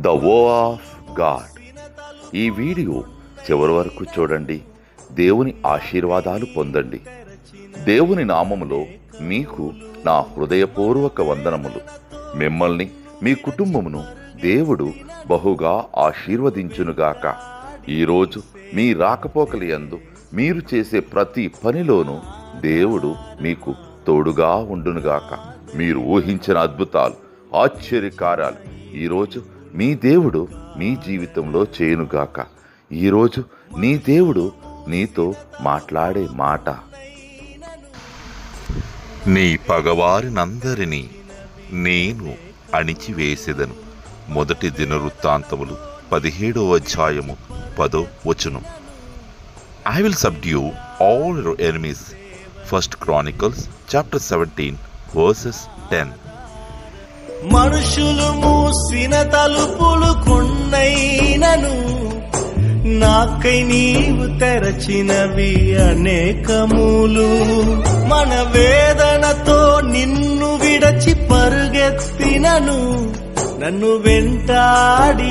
The వో of God. ఈ video చివరి వరకు చూడండి. దేవుని ఆశీర్వాదాలు పొందండి. దేవుని నామములో మీకు నా హృదయపూర్వక వందనములు. మిమ్మల్ని, మీ కుటుంబమును దేవుడు బహుగా ఆశీర్వదించునుగాక. ఈరోజు మీ రాకపోకల యందు మీరు చేసే ప్రతి పనిలోనూ దేవుడు మీకు తోడుగా ఉండునుగాక. మీరు ఊహించిన అద్భుతాలు, ఆశ్చర్యకార్యాలు ఈరోజు మీ దేవుడు మీ జీవితంలో చేయునుగాక. ఈరోజు నీ దేవుడు నీతో మాట్లాడే మాట: నీ పగవారినందరినీ నేను అణిచివేసెదను. మొదటి దినవృత్తాంతములు 17వ అధ్యాయము 10వ వచనం. I will subdue all your enemies. 1 Chronicles chapter 17 verses 10. మనుషులు మూసిన తలుపులు కొన్నైనను నాకై నీవు తెరచినవి అనేకములు. మన వేదనతో నిన్ను విడచి పరుగెత్తినను నన్ను వెంటాడి